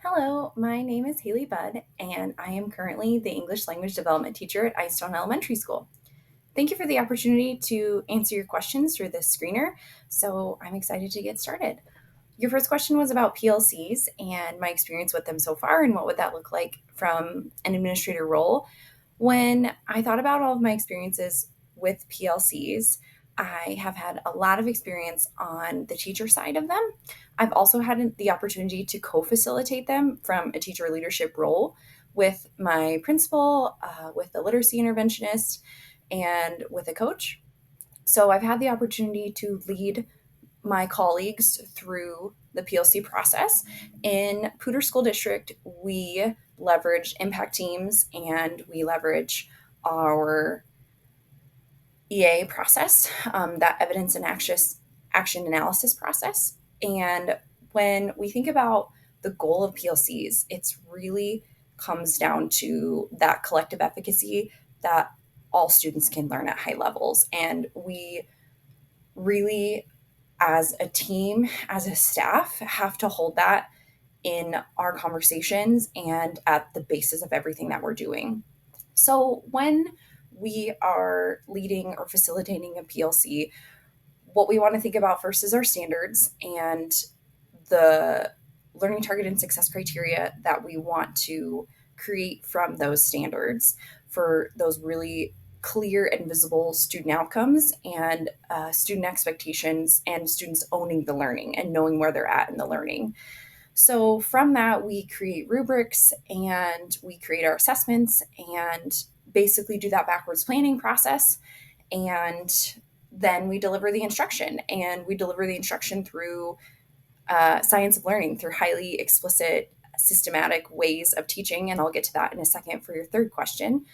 Hello, my name is Haley Budd, and I am currently the English language development teacher at Eystone Elementary School. Thank you for the opportunity to answer your questions through this screener. So I'm excited to get started. Your first question was about PLCs and my experience with them so far, and what would that look like from an administrator role. When I thought about all of my experiences with PLCs, I have had a lot of experience on the teacher side of them. I've also had the opportunity to co facilitate them from a teacher leadership role with my principal, with the literacy interventionist, and with a coach. So I've had the opportunity to lead my colleagues through the PLC process. In Poudre School District, we leverage impact teams and we leverage our EA process, that evidence and action analysis process. And when we think about the goal of PLCs, it's really comes down to that collective efficacy that all students can learn at high levels. And we really, as a team, as a staff, have to hold that in our conversations and at the basis of everything that we're doing. So when we are leading or facilitating a PLC, what we want to think about first is our standards and the learning target and success criteria that we want to create from those standards for those really clear and visible student outcomes and student expectations and students owning the learning and knowing where they're at in the learning. So from that, we create rubrics and we create our assessments and basically do that backwards planning process. And then we deliver the instruction, and we deliver the instruction through science of learning, through highly explicit, systematic ways of teaching. And I'll get to that in a second for your third question.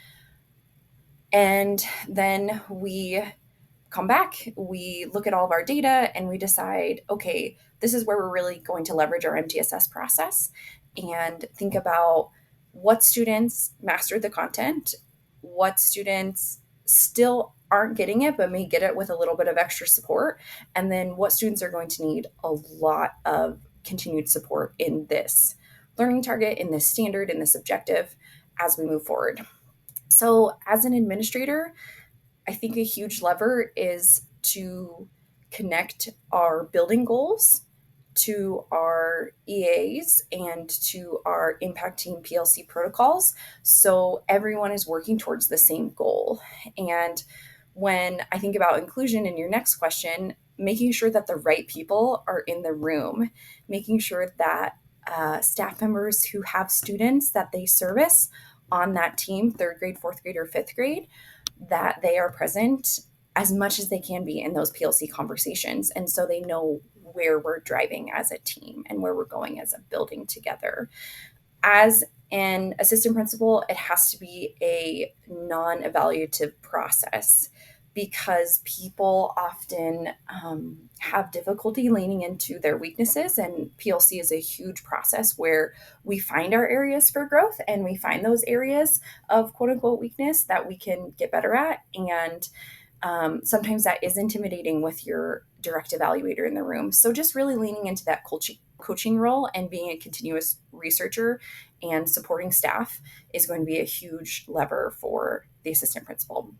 And then we come back, we look at all of our data, and we decide, okay, this is where we're really going to leverage our MTSS process and think about what students mastered the content, what students still aren't getting it but may get it with a little bit of extra support, and then what students are going to need a lot of continued support in this learning target, in this standard, in this objective as we move forward. So, as an administrator, I think a huge lever is to connect our building goals to our EAs and to our impact team PLC protocols. So everyone is working towards the same goal. And when I think about inclusion in your next question, making sure that the right people are in the room, making sure that staff members who have students that they service on that team, third grade, fourth grade, or fifth grade, that they are present as much as they can be in those PLC conversations. And so they know where we're driving as a team and where we're going as a building together. As an assistant principal, it has to be a non evaluative process because people often have difficulty leaning into their weaknesses. And PLC is a huge process where we find our areas for growth and we find those areas of quote unquote weakness that we can get better at. And sometimes that is intimidating with your direct evaluator in the room. So just really leaning into that coaching role and being a continuous researcher and supporting staff is going to be a huge lever for the assistant principal.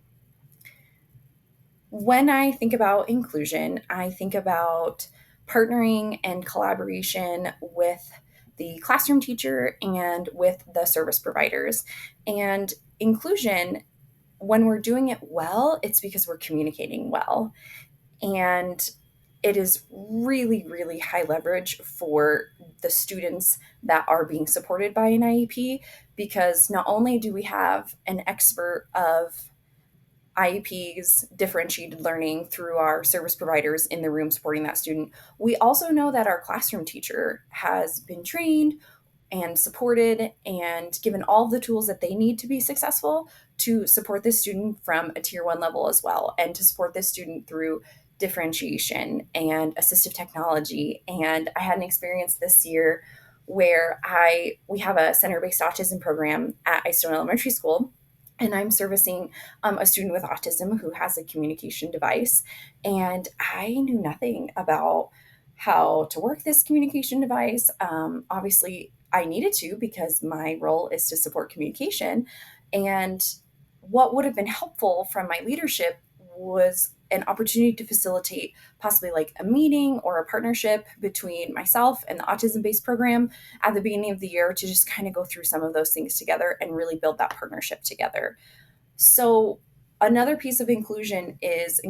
When I think about inclusion, I think about partnering and collaboration with the classroom teacher and with the service providers. And inclusion, when we're doing it well, it's because we're communicating well. And it is really, really high leverage for the students that are being supported by an IEP, because not only do we have an expert of IEPs, differentiated learning through our service providers in the room supporting that student, we also know that our classroom teacher has been trained and supported and given all the tools that they need to be successful to support this student from a tier one level as well, and to support this student through differentiation and assistive technology. And I had an experience this year where we have a center-based autism program at Eystone Elementary School, and I'm servicing a student with autism who has a communication device. And I knew nothing about how to work this communication device. Obviously, I needed to because my role is to support communication. And what would have been helpful from my leadership was an opportunity to facilitate possibly like a meeting or a partnership between myself and the autism based program at the beginning of the year to just kind of go through some of those things together and really build that partnership together. So, another piece of inclusion is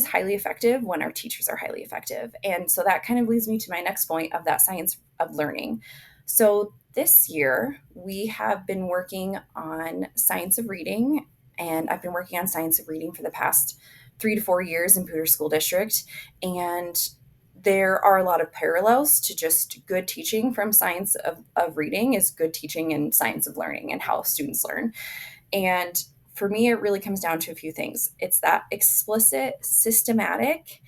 highly effective when our teachers are highly effective. And so that kind of leads me to my next point of that science of learning. So, this year we have been working on science of reading, and I've been working on science of reading for the past 3 to 4 years in Poudre School District. And there are a lot of parallels to just good teaching from science of reading is good teaching in science of learning and how students learn. And for me, it really comes down to a few things. It's that explicit, systematic,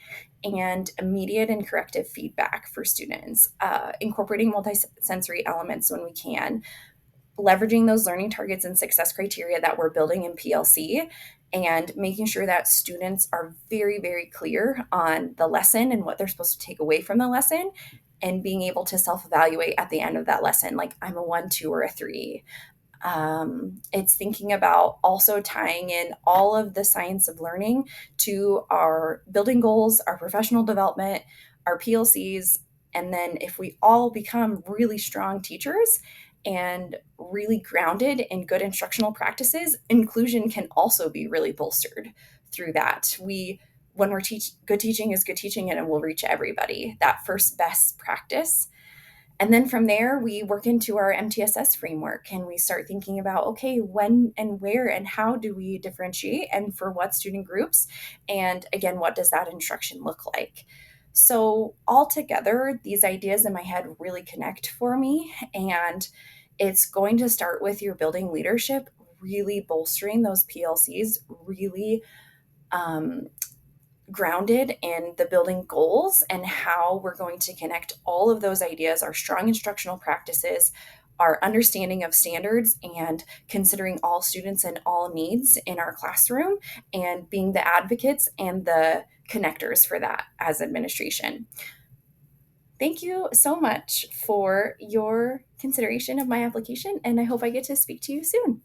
and immediate and corrective feedback for students, incorporating multisensory elements when we can, leveraging those learning targets and success criteria that we're building in PLC, and making sure that students are very, very clear on the lesson and what they're supposed to take away from the lesson, and being able to self evaluate at the end of that lesson, like I'm a 1, 2, or a 3. It's thinking about also tying in all of the science of learning to our building goals, our professional development, our PLCs. And then if we all become really strong teachers and really grounded in good instructional practices, inclusion can also be really bolstered through that. When we're good teaching is good teaching and it will reach everybody. That first best practice, and then from there, we work into our MTSS framework and we start thinking about, okay, when and where and how do we differentiate and for what student groups? And again, what does that instruction look like? So, altogether, these ideas in my head really connect for me. And it's going to start with your building leadership, really bolstering those PLCs, really um, grounded in the building goals and how we're going to connect all of those ideas, our strong instructional practices, our understanding of standards, and considering all students and all needs in our classroom, and being the advocates and the connectors for that as administration. Thank you so much for your consideration of my application, and I hope I get to speak to you soon.